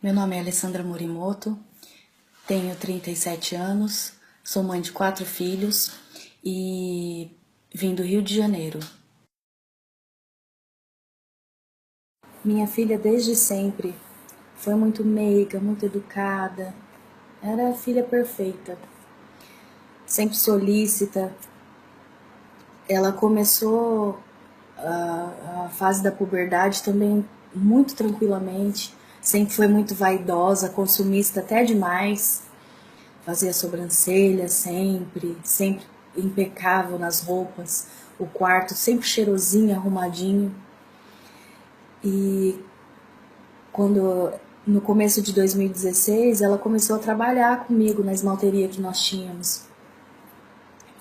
Meu nome é Alessandra Morimoto, tenho 37 anos, sou mãe de 4 filhos e vim do Rio de Janeiro. Minha filha desde sempre foi muito meiga, muito educada, era a filha perfeita, sempre solícita. Ela começou a fase da puberdade também muito tranquilamente, sempre foi muito vaidosa, consumista até demais, fazia sobrancelha sempre impecável nas roupas, o quarto sempre cheirosinho, arrumadinho. E quando no começo de 2016 ela começou a trabalhar comigo na esmalteria que nós tínhamos.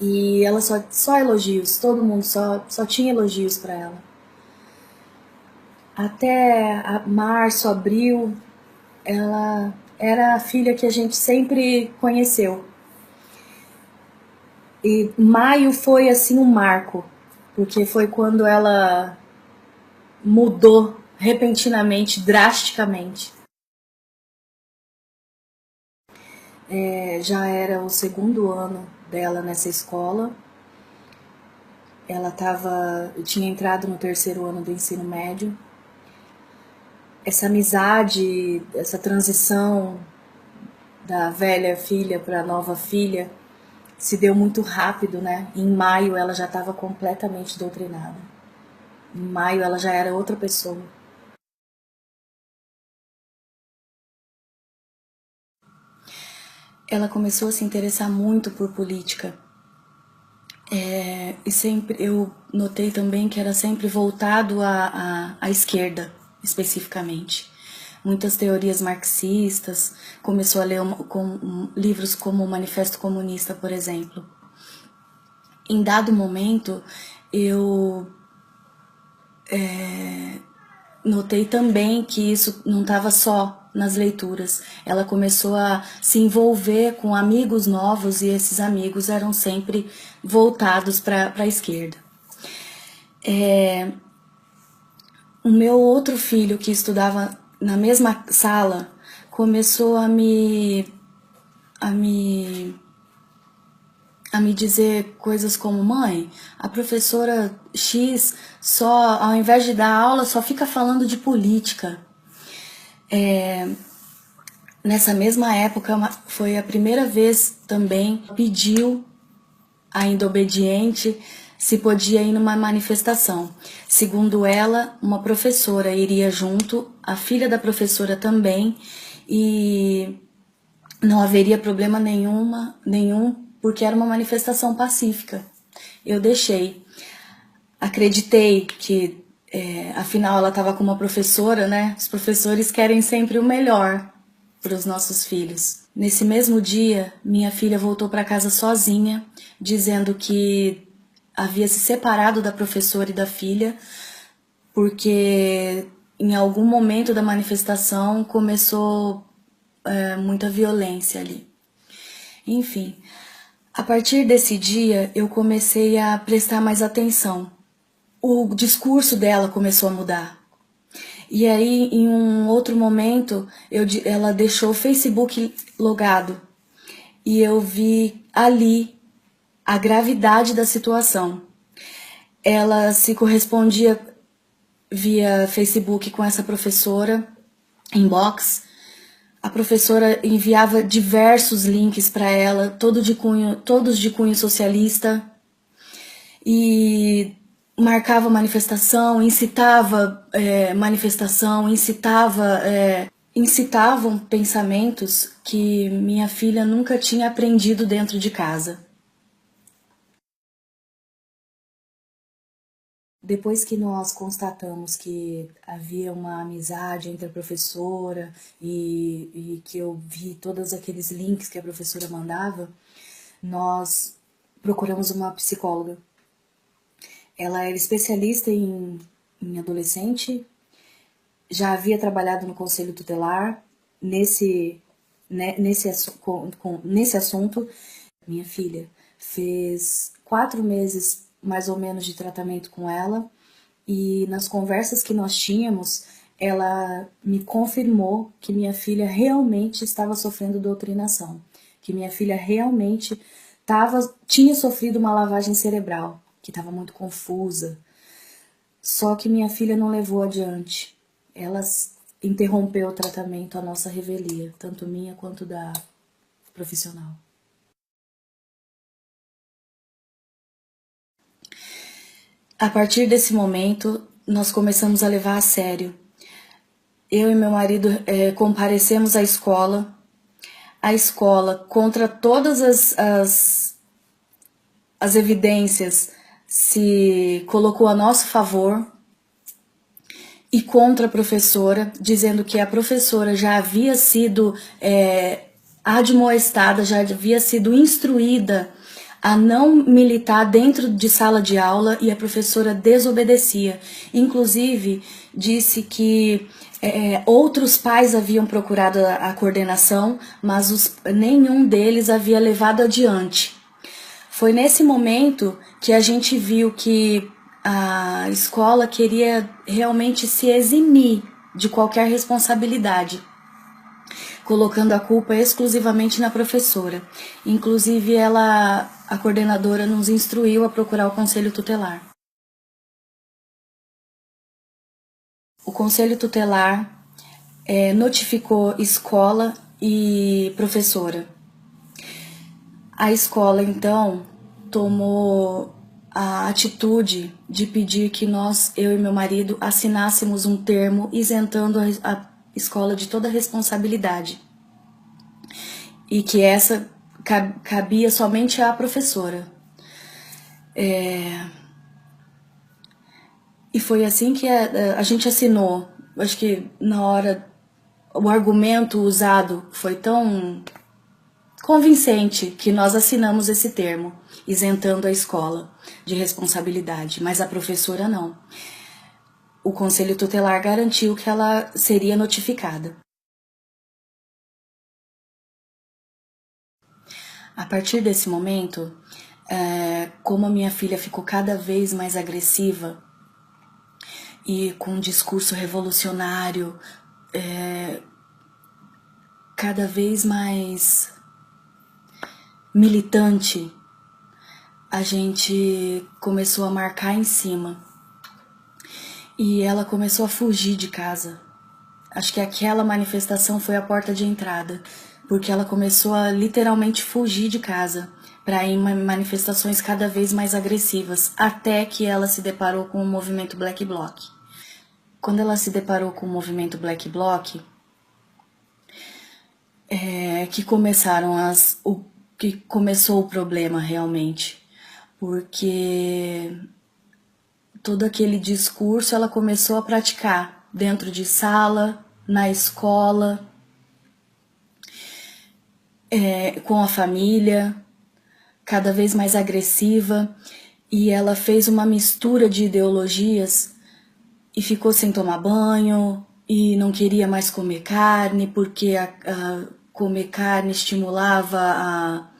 E ela só elogios, todo mundo só tinha elogios para ela. Até março, abril, ela era a filha que a gente sempre conheceu. E maio foi assim um marco, porque foi quando ela mudou repentinamente, drasticamente. Já era o segundo ano dela nessa escola. Ela tinha entrado no terceiro ano do ensino médio. Essa amizade, essa transição da velha filha para a nova filha se deu muito rápido, né? Em maio ela já estava completamente doutrinada. Em maio ela já era outra pessoa. Ela começou a se interessar muito por política. E sempre eu notei também que era sempre voltado à esquerda, especificamente. Muitas teorias marxistas, começou a ler livros como o Manifesto Comunista, por exemplo. Em dado momento, eu notei também que isso não estava só nas leituras. Ela começou a se envolver com amigos novos e esses amigos eram sempre voltados para a esquerda. O meu outro filho, que estudava na mesma sala, começou a me a me dizer coisas como: mãe, a professora X só, ao invés de dar aula, só fica falando de política. Nessa mesma época, foi a primeira vez também que pediu, ainda obediente, se podia ir numa manifestação. Segundo ela, uma professora iria junto, a filha da professora também, e não haveria problema nenhum, porque era uma manifestação pacífica. Eu deixei. Acreditei que, afinal, ela estava com uma professora, né? Os professores querem sempre o melhor para os nossos filhos. Nesse mesmo dia, minha filha voltou para casa sozinha, dizendo que havia se separado da professora e da filha, porque em algum momento da manifestação começou muita violência ali. Enfim, a partir desse dia eu comecei a prestar mais atenção. O discurso dela começou a mudar. E aí, em um outro momento, ela deixou o Facebook logado. E eu vi ali a gravidade da situação. Ela se correspondia via Facebook com essa professora, inbox. A professora enviava diversos links para ela, todos de cunho socialista. E marcava manifestação, incitavam pensamentos que minha filha nunca tinha aprendido dentro de casa. Depois que nós constatamos que havia uma amizade entre a professora e que eu vi todos aqueles links que a professora mandava, nós procuramos uma psicóloga. Ela era especialista em adolescente, já havia trabalhado no conselho tutelar nesse assunto. Minha filha fez 4 meses mais ou menos de tratamento com ela, e nas conversas que nós tínhamos, ela me confirmou que minha filha realmente estava sofrendo doutrinação, que minha filha realmente tinha sofrido uma lavagem cerebral, que estava muito confusa. Só que minha filha não levou adiante. Ela interrompeu o tratamento, a nossa revelia, tanto minha quanto da profissional. A partir desse momento, nós começamos a levar a sério. Eu e meu marido comparecemos à escola. A escola, contra todas as evidências, se colocou a nosso favor e contra a professora, dizendo que a professora já havia sido admoestada, já havia sido instruída a não militar dentro de sala de aula e a professora desobedecia. Inclusive, disse que outros pais haviam procurado a coordenação, mas nenhum deles havia levado adiante. Foi nesse momento que a gente viu que a escola queria realmente se eximir de qualquer responsabilidade, colocando a culpa exclusivamente na professora. Inclusive, a coordenadora nos instruiu a procurar o conselho tutelar. O conselho tutelar notificou escola e professora. A escola, então, tomou a atitude de pedir que eu e meu marido, assinássemos um termo isentando a escola de toda responsabilidade. E que essa cabia somente à professora. E foi assim que a gente assinou. Acho que na hora o argumento usado foi tão convincente que nós assinamos esse termo, isentando a escola de responsabilidade, mas a professora não. O conselho tutelar garantiu que ela seria notificada. A partir desse momento, como a minha filha ficou cada vez mais agressiva e com um discurso revolucionário, cada vez mais militante, a gente começou a marcar em cima. E ela começou a fugir de casa. Acho que aquela manifestação foi a porta de entrada, porque ela começou a literalmente fugir de casa para ir em manifestações cada vez mais agressivas, até que ela se deparou com o movimento Black Bloc. Quando ela se deparou com o movimento Black Bloc, que começou o problema realmente, porque todo aquele discurso ela começou a praticar dentro de sala, na escola, com a família, cada vez mais agressiva, e ela fez uma mistura de ideologias e ficou sem tomar banho e não queria mais comer carne porque comer carne estimulava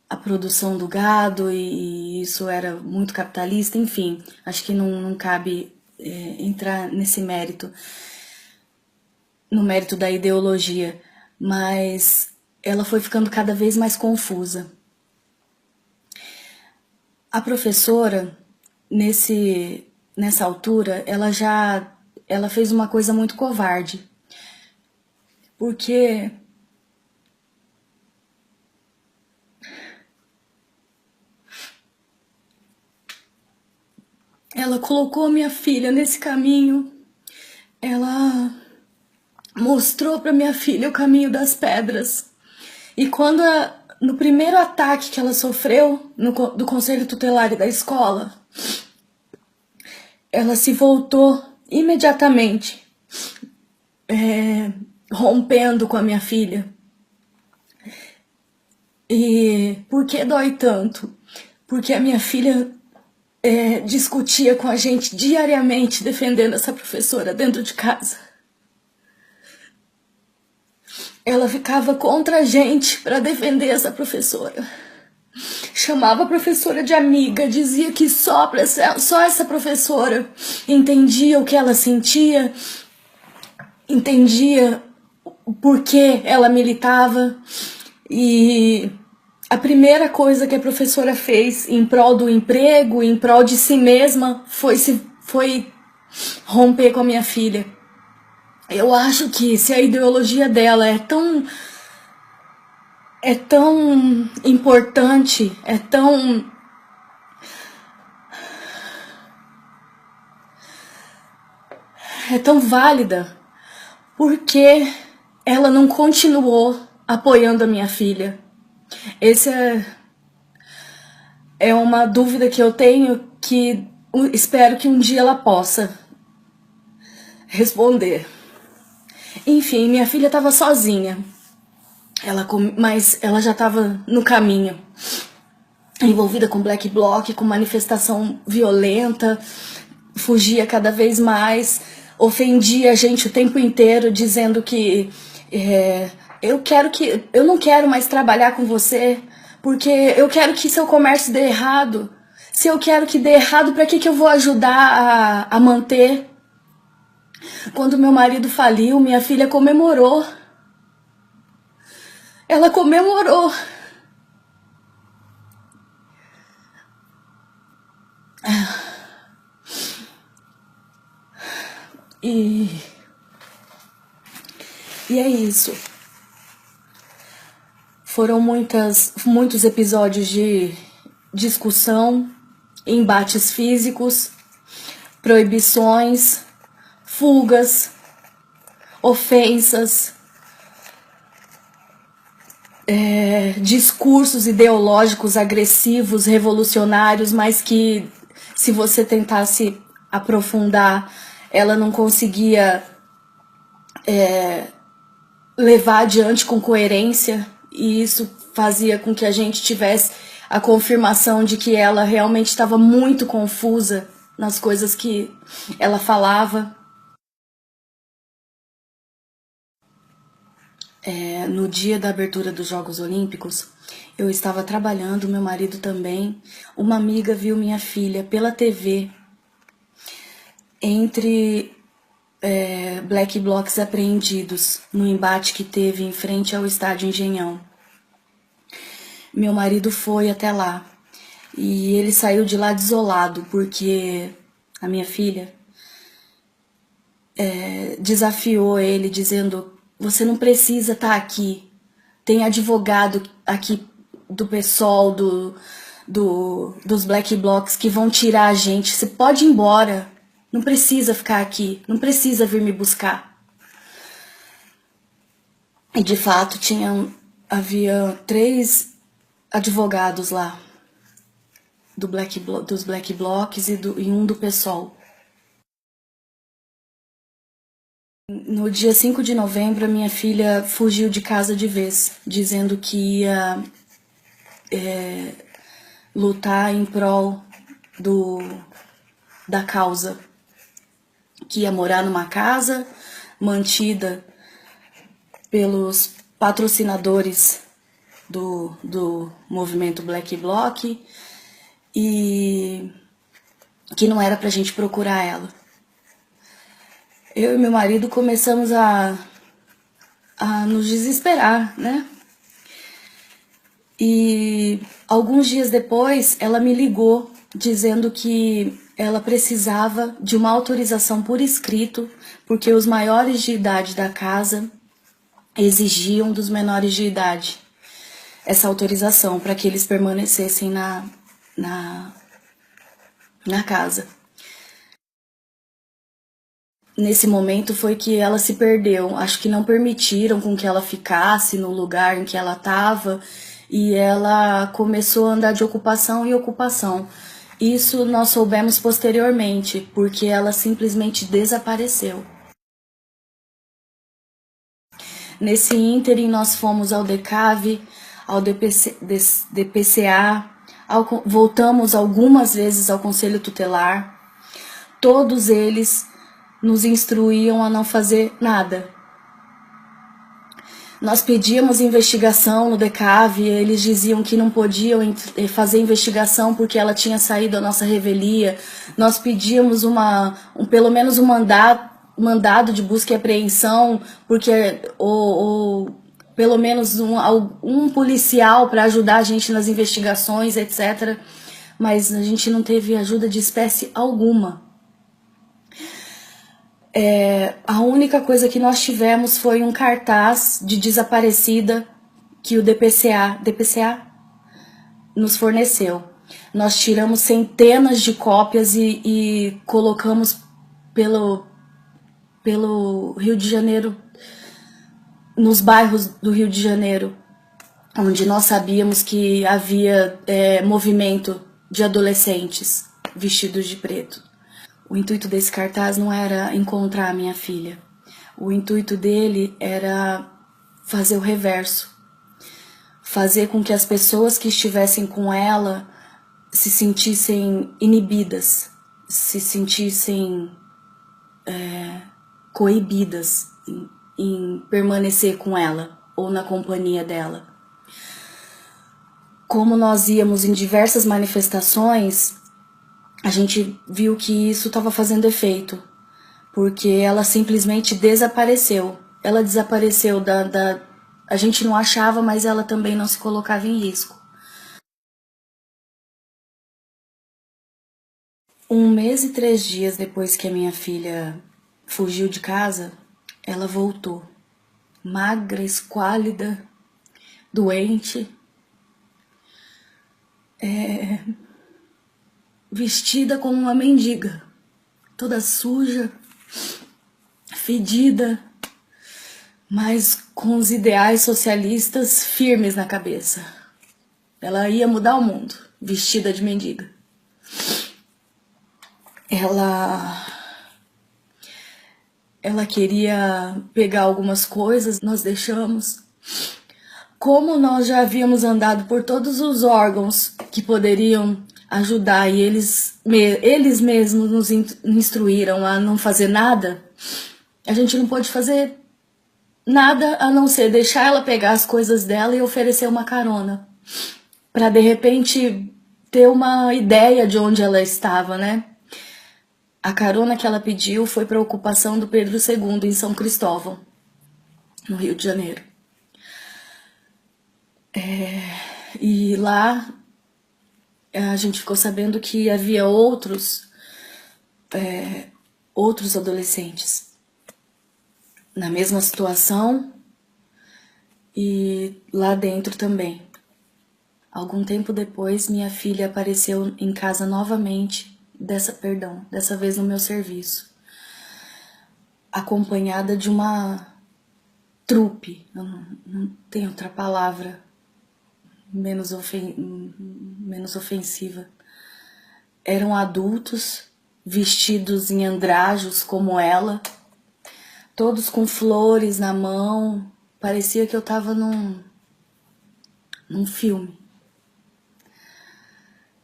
a produção do gado e isso era muito capitalista, enfim, acho que não cabe entrar nesse mérito, no mérito da ideologia, mas ela foi ficando cada vez mais confusa. A professora, nessa altura, ela fez uma coisa muito covarde, porque ela colocou minha filha nesse caminho, ela mostrou para minha filha o caminho das pedras. E quando no primeiro ataque que ela sofreu do conselho tutelar e da escola, ela se voltou imediatamente, rompendo com a minha filha. E por que dói tanto? Porque a minha filha discutia com a gente diariamente defendendo essa professora dentro de casa. Ela ficava contra a gente para defender essa professora. chamava a professora de amiga, dizia que só essa professora entendia o que ela sentia, entendia o porquê ela militava. E a primeira coisa que a professora fez em prol do emprego, em prol de si mesma, foi romper com a minha filha. Eu acho que se a ideologia dela é tão importante, é tão válida, porque ela não continuou apoiando a minha filha. Essa é uma dúvida que eu tenho, que espero que um dia ela possa responder. Enfim, minha filha estava sozinha, mas ela já estava no caminho, envolvida com Black Bloc, com manifestação violenta, fugia cada vez mais, ofendia a gente o tempo inteiro, dizendo que eu não quero mais trabalhar com você, porque eu quero que seu comércio dê errado. Se eu quero que dê errado, para que eu vou ajudar a manter? Quando meu marido faliu, minha filha comemorou. Ela comemorou. E é isso. Foram muitos episódios de discussão, embates físicos, proibições, fugas, ofensas, discursos ideológicos agressivos, revolucionários, mas que, se você tentasse aprofundar, ela não conseguia levar adiante com coerência, e isso fazia com que a gente tivesse a confirmação de que ela realmente estava muito confusa nas coisas que ela falava. No dia da abertura dos Jogos Olímpicos, eu estava trabalhando, meu marido também. Uma amiga viu minha filha pela TV entre Black Blocs apreendidos no embate que teve em frente ao estádio Engenhão. Meu marido foi até lá e ele saiu de lá desolado, porque a minha filha desafiou ele, dizendo: você não precisa estar aqui, tem advogado aqui do PSOL, dos Black Blocs, que vão tirar a gente, você pode ir embora, não precisa ficar aqui, não precisa vir me buscar. E de fato havia 3 advogados lá, dos Black Blocs e um do PSOL. No dia 5 de novembro, a minha filha fugiu de casa de vez, dizendo que ia lutar em prol da causa, que ia morar numa casa mantida pelos patrocinadores do movimento Black Bloc, e que não era pra gente procurar ela. Eu e meu marido começamos a nos desesperar, né? E alguns dias depois, ela me ligou dizendo que ela precisava de uma autorização por escrito, porque os maiores de idade da casa exigiam dos menores de idade essa autorização para que eles permanecessem na casa. Nesse momento foi que ela se perdeu. Acho que não permitiram com que ela ficasse no lugar em que ela estava, e ela começou a andar de ocupação em ocupação. Isso nós soubemos posteriormente, porque ela simplesmente desapareceu. Nesse ínterim, nós fomos ao DECAV, ao DPCA, voltamos algumas vezes ao Conselho Tutelar. Todos eles nos instruíam a não fazer nada. Nós pedíamos investigação no DECAV, eles diziam que não podiam fazer investigação porque ela tinha saído da nossa revelia. Nós pedíamos pelo menos um mandado de busca e apreensão, porque pelo menos um policial para ajudar a gente nas investigações, etc. Mas a gente não teve ajuda de espécie alguma. A única coisa que nós tivemos foi um cartaz de desaparecida que o DPCA nos forneceu. Nós tiramos centenas de cópias e colocamos pelo Rio de Janeiro, nos bairros do Rio de Janeiro, onde nós sabíamos que havia movimento de adolescentes vestidos de preto. O intuito desse cartaz não era encontrar a minha filha. O intuito dele era fazer o reverso. Fazer com que as pessoas que estivessem com ela se sentissem inibidas, se sentissem coibidas em permanecer com ela ou na companhia dela. Como nós íamos em diversas manifestações, a gente viu que isso estava fazendo efeito, porque ela simplesmente desapareceu. Ela desapareceu a gente não achava, mas ela também não se colocava em risco. 1 mês e 3 dias depois que a minha filha fugiu de casa, ela voltou. Magra, esquálida, doente, vestida como uma mendiga, toda suja, fedida, mas com os ideais socialistas firmes na cabeça. Ela ia mudar o mundo, vestida de mendiga. Ela queria pegar algumas coisas, nós deixamos. Como nós já havíamos andado por todos os órgãos que poderiam ajudar e eles mesmos nos instruíram a não fazer nada, a gente não pôde fazer nada a não ser deixar ela pegar as coisas dela e oferecer uma carona, para de repente ter uma ideia de onde ela estava, né? A carona que ela pediu foi para a ocupação do Pedro II em São Cristóvão, no Rio de Janeiro. E lá a gente ficou sabendo que havia outros adolescentes na mesma situação e lá dentro também. Algum tempo depois, minha filha apareceu em casa novamente, dessa vez no meu serviço, acompanhada de uma trupe, não tem outra palavra menos ofensiva. Eram adultos vestidos em andrajos como ela, todos com flores na mão. Parecia que eu tava num filme.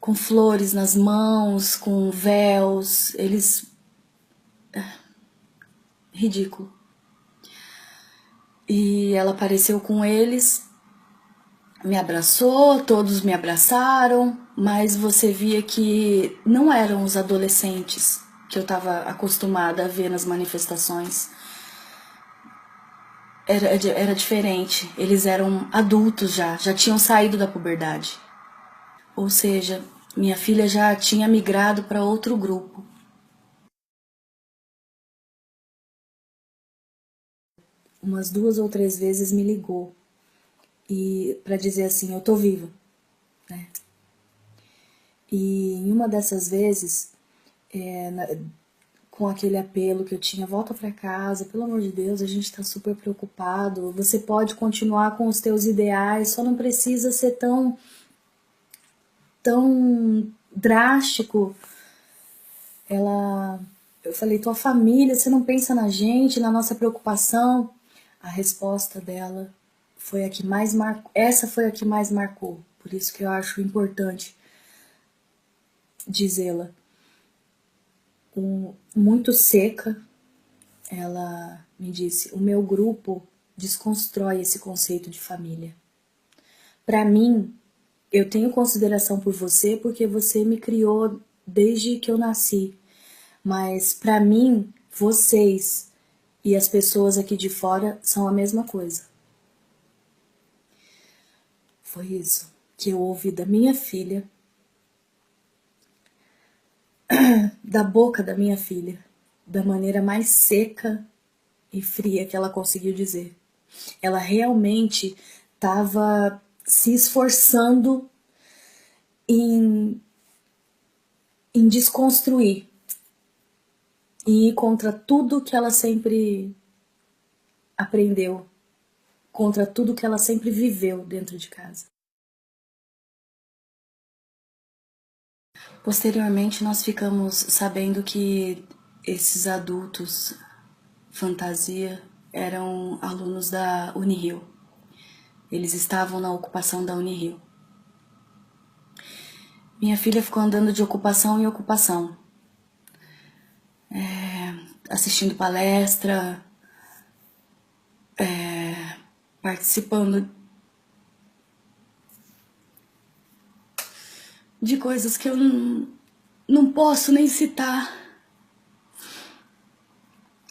Com flores nas mãos, com véus, ridículo. E ela apareceu com eles, me abraçou, todos me abraçaram, mas você via que não eram os adolescentes que eu estava acostumada a ver nas manifestações. Era diferente, eles eram adultos já tinham saído da puberdade. Ou seja, minha filha já tinha migrado para outro grupo. Umas 2 ou 3 vezes me ligou e para dizer assim, eu tô viva, né? E em uma dessas vezes, com aquele apelo que eu tinha, volta para casa, pelo amor de Deus, a gente tá super preocupado, você pode continuar com os teus ideais, só não precisa ser tão drástico. Eu falei, tua família, você não pensa na gente, na nossa preocupação? A resposta dela foi a que mais marcou, essa foi a que mais marcou, por isso que eu acho importante dizê-la. Muito seca, ela me disse, o meu grupo desconstrói esse conceito de família. Para mim, eu tenho consideração por você porque você me criou desde que eu nasci. Mas para mim, vocês e as pessoas aqui de fora são a mesma coisa. Foi isso que eu ouvi da minha filha, da boca da minha filha, da maneira mais seca e fria que ela conseguiu dizer. Ela realmente estava se esforçando em desconstruir e ir contra tudo que ela sempre aprendeu, contra tudo que ela sempre viveu dentro de casa. Posteriormente, nós ficamos sabendo que esses adultos fantasia eram alunos da Unirio. Eles estavam na ocupação da Unirio. Minha filha ficou andando de ocupação em ocupação, assistindo palestra, participando de coisas que eu não posso nem citar,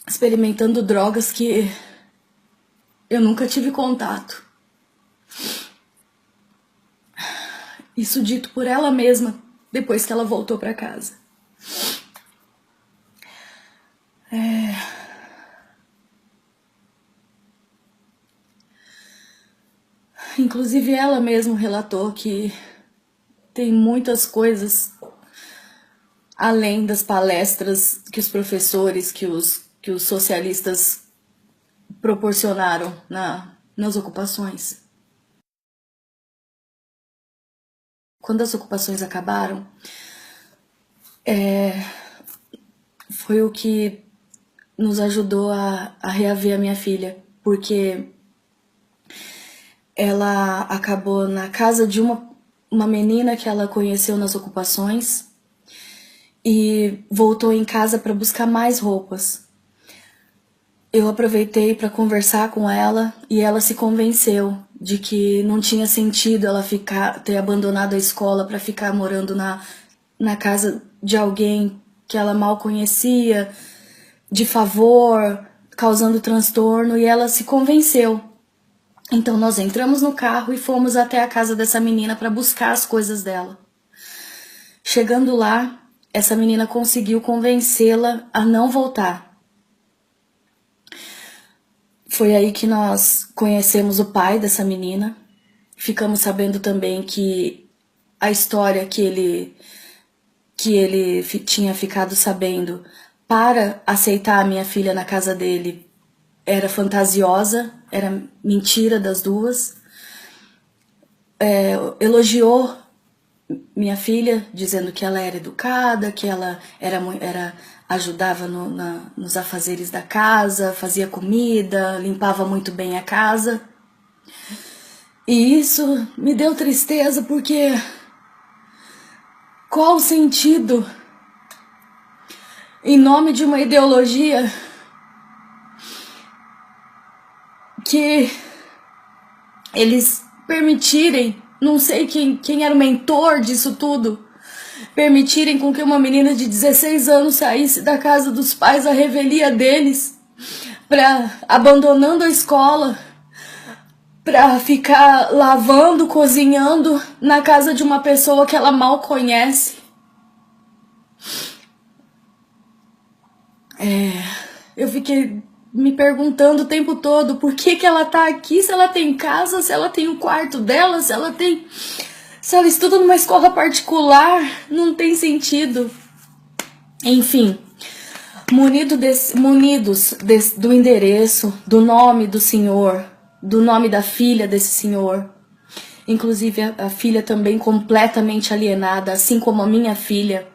experimentando drogas que eu nunca tive contato. Isso dito por ela mesma depois que ela voltou para casa. Inclusive ela mesma relatou que tem muitas coisas além das palestras que os professores, que os socialistas proporcionaram nas ocupações. Quando as ocupações acabaram, foi o que nos ajudou a reaver a minha filha, porque ela acabou na casa de uma menina que ela conheceu nas ocupações e voltou em casa para buscar mais roupas. Eu aproveitei para conversar com ela e ela se convenceu de que não tinha sentido ela ter abandonado a escola para ficar morando na casa de alguém que ela mal conhecia, de favor, causando transtorno, e ela se convenceu. Então nós entramos no carro e fomos até a casa dessa menina para buscar as coisas dela. Chegando lá, essa menina conseguiu convencê-la a não voltar. Foi aí que nós conhecemos o pai dessa menina. Ficamos sabendo também que a história que ele tinha ficado sabendo para aceitar a minha filha na casa dele era fantasiosa, era mentira das duas. Elogiou minha filha, dizendo que ela era educada, que ela ajudava nos afazeres da casa, fazia comida, limpava muito bem a casa. E isso me deu tristeza, porque qual o sentido, em nome de uma ideologia que eles permitirem, não sei quem era o mentor disso tudo, permitirem com que uma menina de 16 anos saísse da casa dos pais à revelia deles, abandonando a escola, para ficar lavando, cozinhando na casa de uma pessoa que ela mal conhece. Eu fiquei me perguntando o tempo todo por que ela tá aqui, se ela tem casa, se ela tem o quarto dela, se ela estuda numa escola particular, não tem sentido. Enfim, munidos do endereço, do nome do senhor, do nome da filha desse senhor, inclusive a filha também completamente alienada, assim como a minha filha.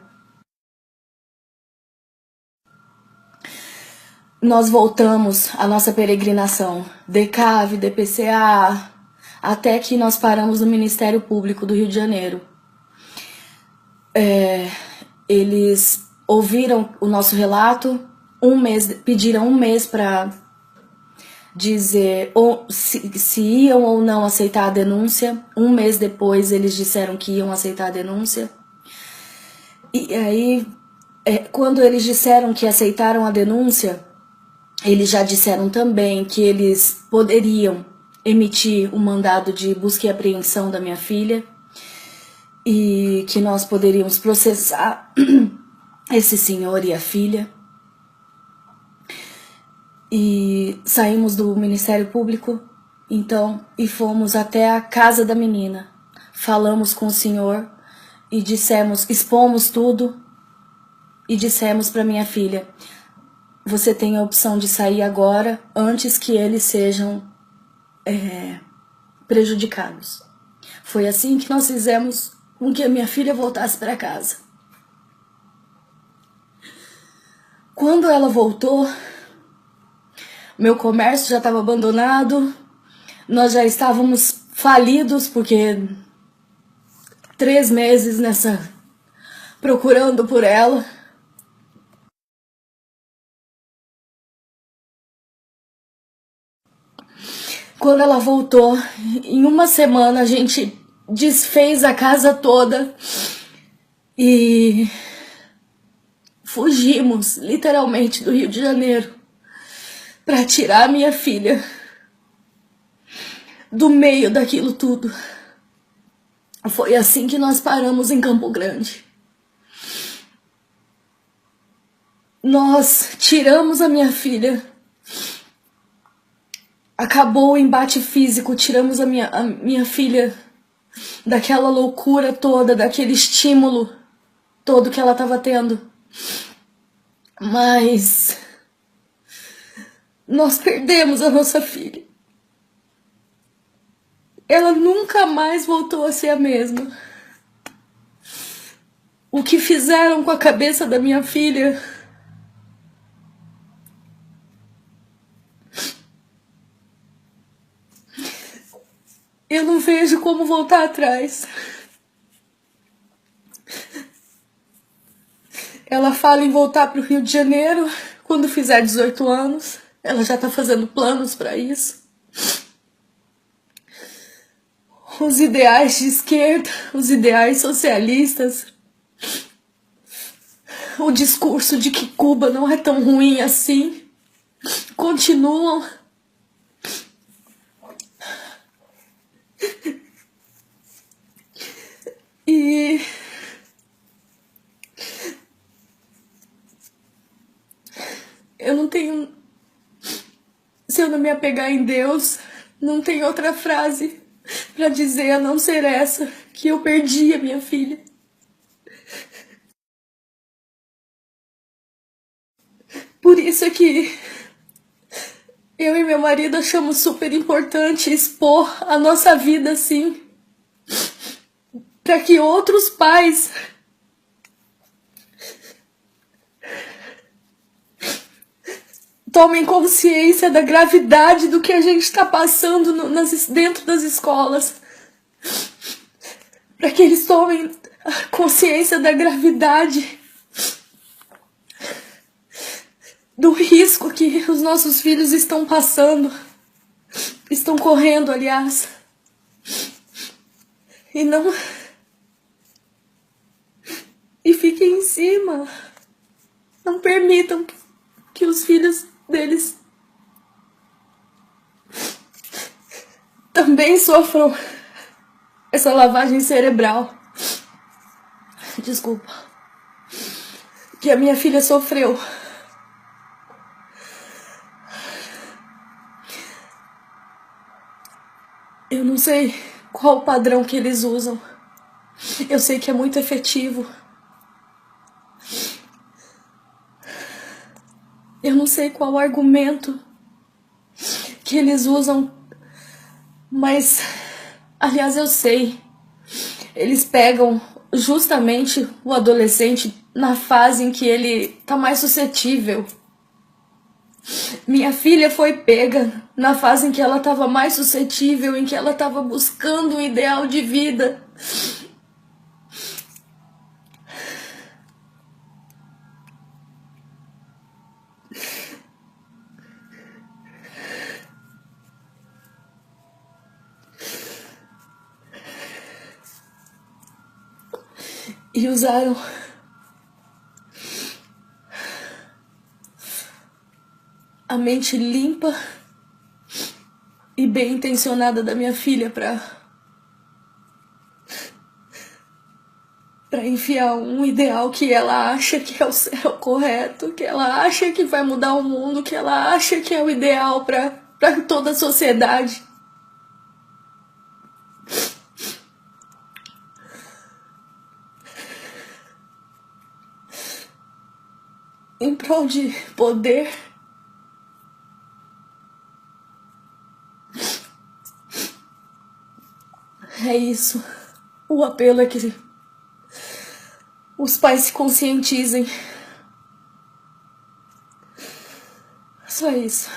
Nós voltamos à nossa peregrinação, DECAV, DPCA, até que nós paramos no Ministério Público do Rio de Janeiro. Eles ouviram o nosso relato, pediram um mês para dizer ou se iam ou não aceitar a denúncia. Um mês depois eles disseram que iam aceitar a denúncia. E aí, quando eles disseram que aceitaram a denúncia, eles já disseram também que eles poderiam emitir um mandado de busca e apreensão da minha filha e que nós poderíamos processar esse senhor e a filha. E saímos do Ministério Público, então, e fomos até a casa da menina. Falamos com o senhor e expomos tudo e dissemos para minha filha: você tem a opção de sair agora, antes que eles sejam prejudicados. Foi assim que nós fizemos com que a minha filha voltasse para casa. Quando ela voltou, meu comércio já estava abandonado, nós já estávamos falidos, porque 3 meses procurando por ela. Quando ela voltou, em uma semana a gente desfez a casa toda e fugimos, literalmente, do Rio de Janeiro para tirar a minha filha do meio daquilo tudo. Foi assim que nós paramos em Campo Grande. Nós tiramos a minha filha. Acabou o embate físico, tiramos a minha filha daquela loucura toda, daquele estímulo todo que ela estava tendo. Mas nós perdemos a nossa filha. Ela nunca mais voltou a ser a mesma. O que fizeram com a cabeça da minha filha eu não vejo como voltar atrás. Ela fala em voltar para o Rio de Janeiro quando fizer 18 anos. Ela já está fazendo planos para isso. Os ideais de esquerda, os ideais socialistas, o discurso de que Cuba não é tão ruim assim, continuam. E eu não tenho... Se eu não me apegar em Deus, não tem outra frase pra dizer a não ser essa, que eu perdi a minha filha. Por isso é que eu e meu marido achamos super importante expor a nossa vida assim, para que outros pais tomem consciência da gravidade do que a gente está passando dentro das escolas. Para que eles tomem consciência da gravidade do risco que os nossos filhos estão passando, estão correndo, aliás. E não... E fiquem em cima. Não permitam que os filhos deles também sofram essa lavagem cerebral. Desculpa. Que a minha filha sofreu. Eu não sei qual o padrão que eles usam. Eu sei que é muito efetivo. Eu não sei qual o argumento que eles usam, mas, aliás, eu sei. Eles pegam justamente o adolescente na fase em que ele tá mais suscetível. Minha filha foi pega na fase em que ela estava mais suscetível, em que ela estava buscando um ideal de vida. e usaram a mente limpa e bem intencionada da minha filha para enfiar um ideal que ela acha que é o correto, que ela acha que vai mudar o mundo, que ela acha que é o ideal para toda a sociedade. Em prol de poder. É isso. O apelo é que os pais se conscientizem. Só isso.